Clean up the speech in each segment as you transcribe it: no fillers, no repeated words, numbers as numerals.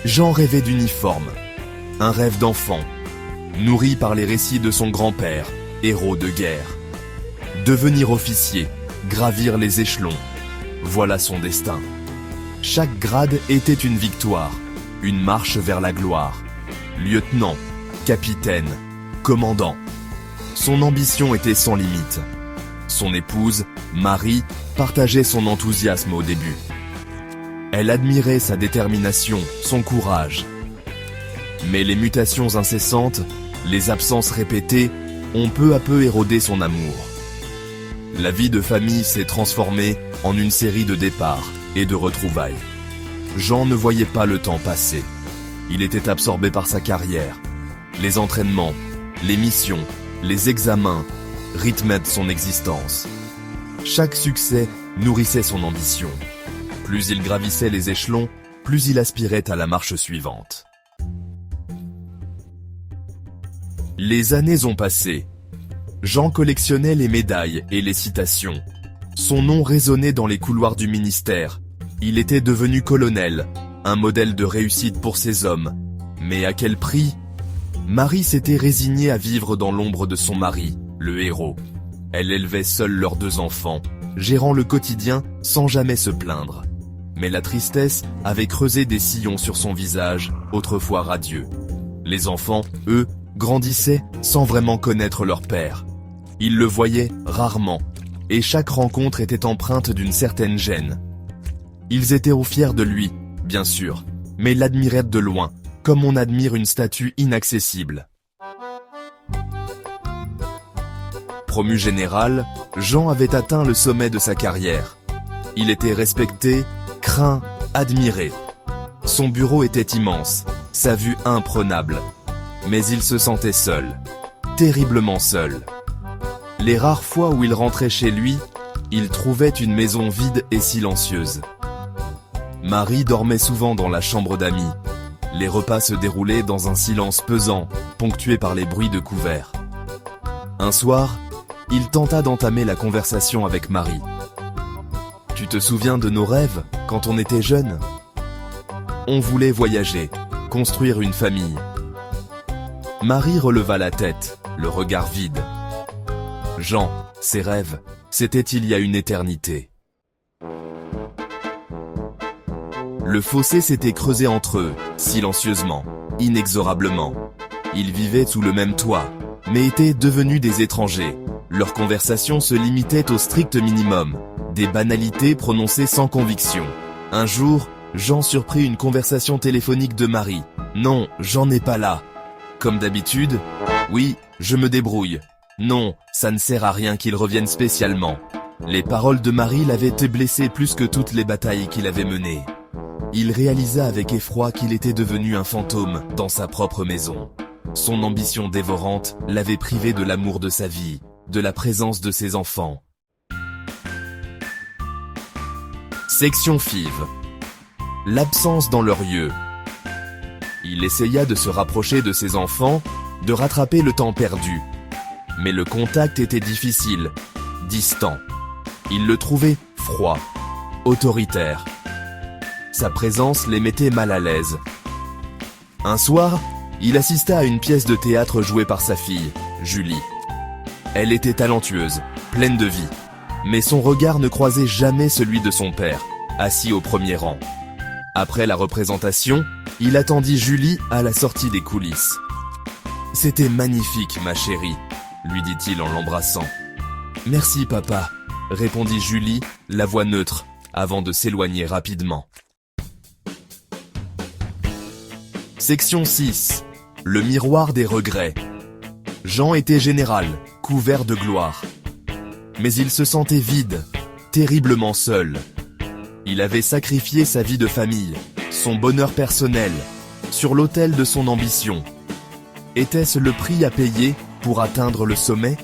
Jean rêvait d'uniforme, un rêve d'enfant, nourri par les récits de son grand-père, héros de guerre. Devenir officier, gravir les échelons, voilà son destin. Chaque grade était une victoire, une marche vers la gloire. Lieutenant, capitaine, commandant. Son ambition était sans limite. Son épouse, Marie, partageait son enthousiasme au début. Elle admirait sa détermination, son courage. Mais les mutations incessantes, les absences répétées, ont peu à peu érodé son amour. La vie de famille s'est transformée en une série de départs et de retrouvailles. Jean ne voyait pas le temps passer. Il était absorbé par sa carrière. Les entraînements, les missions, les examens rythmaient son existence. Chaque succès nourrissait son ambition. Plus il gravissait les échelons, plus il aspirait à la marche suivante. Les années ont passé. Jean collectionnait les médailles et les citations. Son nom résonnait dans les couloirs du ministère. Il était devenu colonel, un modèle de réussite pour ses hommes. Mais à quel prix ? Marie s'était résignée à vivre dans l'ombre de son mari, le héros. Elle élevait seule leurs 2 enfants, gérant le quotidien sans jamais se plaindre. Mais la tristesse avait creusé des sillons sur son visage, autrefois radieux. Les enfants, eux, grandissaient sans vraiment connaître leur père. Ils le voyaient rarement, et chaque rencontre était empreinte d'une certaine gêne. Ils étaient fiers de lui, bien sûr, mais l'admiraient de loin, comme on admire une statue inaccessible. Promu général, Jean avait atteint le sommet de sa carrière. Il était respecté, craint, admiré. Son bureau était immense, sa vue imprenable. Mais il se sentait seul, terriblement seul. Les rares fois où il rentrait chez lui, il trouvait une maison vide et silencieuse. Marie dormait souvent dans la chambre d'amis. Les repas se déroulaient dans un silence pesant, ponctué par les bruits de couverts. Un soir, il tenta d'entamer la conversation avec Marie. « Tu te souviens de nos rêves, quand on était jeune ? On voulait voyager, construire une famille. » Marie releva la tête, le regard vide. Jean, ses rêves, c'était il y a une éternité. Le fossé s'était creusé entre eux, silencieusement, inexorablement. Ils vivaient sous le même toit, mais étaient devenus des étrangers. Leurs conversations se limitaient au strict minimum, des banalités prononcées sans conviction. Un jour, Jean surprit une conversation téléphonique de Marie. « Non, Jean n'est pas là. » Comme d'habitude, « Oui, je me débrouille. » Non, ça ne sert à rien qu'il revienne spécialement. Les paroles de Marie l'avaient blessé plus que toutes les batailles qu'il avait menées. Il réalisa avec effroi qu'il était devenu un fantôme dans sa propre maison. Son ambition dévorante l'avait privé de l'amour de sa vie, de la présence de ses enfants. Section FIV. L'absence dans leur lieu. Il essaya de se rapprocher de ses enfants, de rattraper le temps perdu. Mais le contact était difficile, distant. Il le trouvait froid, autoritaire. Sa présence les mettait mal à l'aise. Un soir, il assista à une pièce de théâtre jouée par sa fille, Julie. Elle était talentueuse, pleine de vie, mais son regard ne croisait jamais celui de son père, assis au premier rang. Après la représentation, il attendit Julie à la sortie des coulisses. « C'était magnifique, ma chérie », lui dit-il en l'embrassant. « Merci, papa », répondit Julie, la voix neutre, avant de s'éloigner rapidement. Section 6. Le miroir des regrets. Jean était général, couvert de gloire. Mais il se sentait vide, terriblement seul. Il avait sacrifié sa vie de famille, son bonheur personnel, sur l'autel de son ambition. Était-ce le prix à payer pour atteindre le sommet ?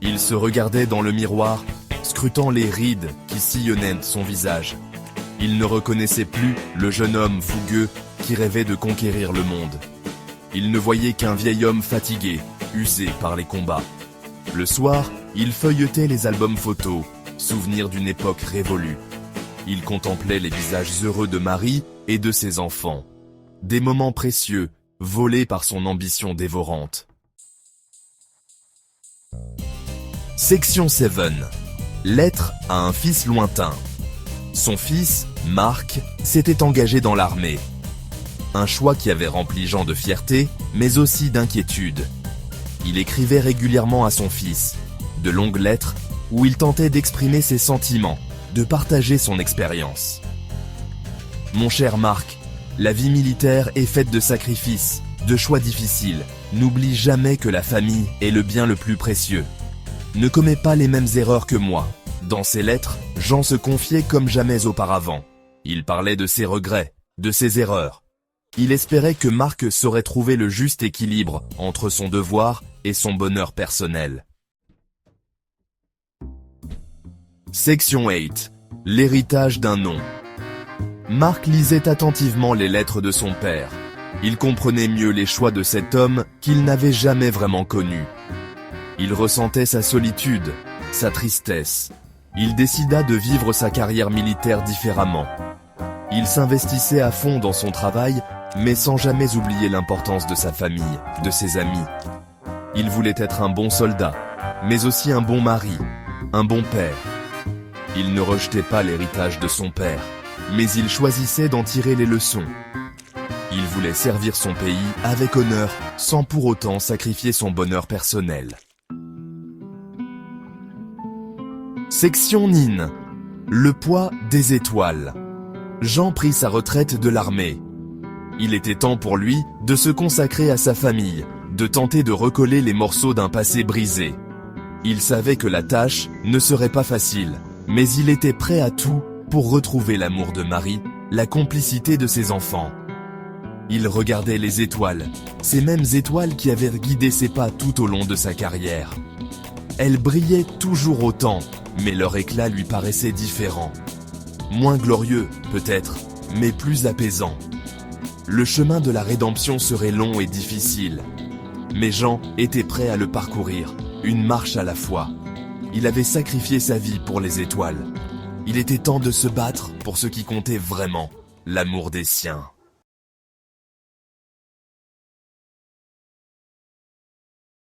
Il se regardait dans le miroir, scrutant les rides qui sillonnaient son visage. Il ne reconnaissait plus le jeune homme fougueux qui rêvait de conquérir le monde. Il ne voyait qu'un vieil homme fatigué, usé par les combats. Le soir, il feuilletait les albums photos, souvenirs d'une époque révolue. Il contemplait les visages heureux de Marie et de ses enfants. Des moments précieux, volés par son ambition dévorante. Section 7. Lettre à un fils lointain. Son fils, Marc, s'était engagé dans l'armée. Un choix qui avait rempli Jean de fierté, mais aussi d'inquiétude. Il écrivait régulièrement à son fils, de longues lettres où il tentait d'exprimer ses sentiments, de partager son expérience. Mon cher Marc, la vie militaire est faite de sacrifices, de choix difficiles. N'oublie jamais que la famille est le bien le plus précieux. Ne commets pas les mêmes erreurs que moi. Dans ses lettres, Jean se confiait comme jamais auparavant. Il parlait de ses regrets, de ses erreurs. Il espérait que Marc saurait trouver le juste équilibre entre son devoir et son bonheur personnel. Section 8. L'héritage d'un nom. Marc lisait attentivement les lettres de son père. Il comprenait mieux les choix de cet homme qu'il n'avait jamais vraiment connu. Il ressentait sa solitude, sa tristesse. Il décida de vivre sa carrière militaire différemment. Il s'investissait à fond dans son travail, mais sans jamais oublier l'importance de sa famille, de ses amis. Il voulait être un bon soldat, mais aussi un bon mari, un bon père. Il ne rejetait pas l'héritage de son père, mais il choisissait d'en tirer les leçons. Il voulait servir son pays avec honneur, sans pour autant sacrifier son bonheur personnel. Section 9. Le poids des étoiles. Jean prit sa retraite de l'armée. Il était temps pour lui de se consacrer à sa famille, de tenter de recoller les morceaux d'un passé brisé. Il savait que la tâche ne serait pas facile, mais il était prêt à tout pour retrouver l'amour de Marie, la complicité de ses enfants. Il regardait les étoiles, ces mêmes étoiles qui avaient guidé ses pas tout au long de sa carrière. Elles brillaient toujours autant, mais leur éclat lui paraissait différent. Moins glorieux, peut-être, mais plus apaisant. Le chemin de la rédemption serait long et difficile. Mais Jean était prêt à le parcourir, une marche à la fois. Il avait sacrifié sa vie pour les étoiles. Il était temps de se battre pour ce qui comptait vraiment, l'amour des siens.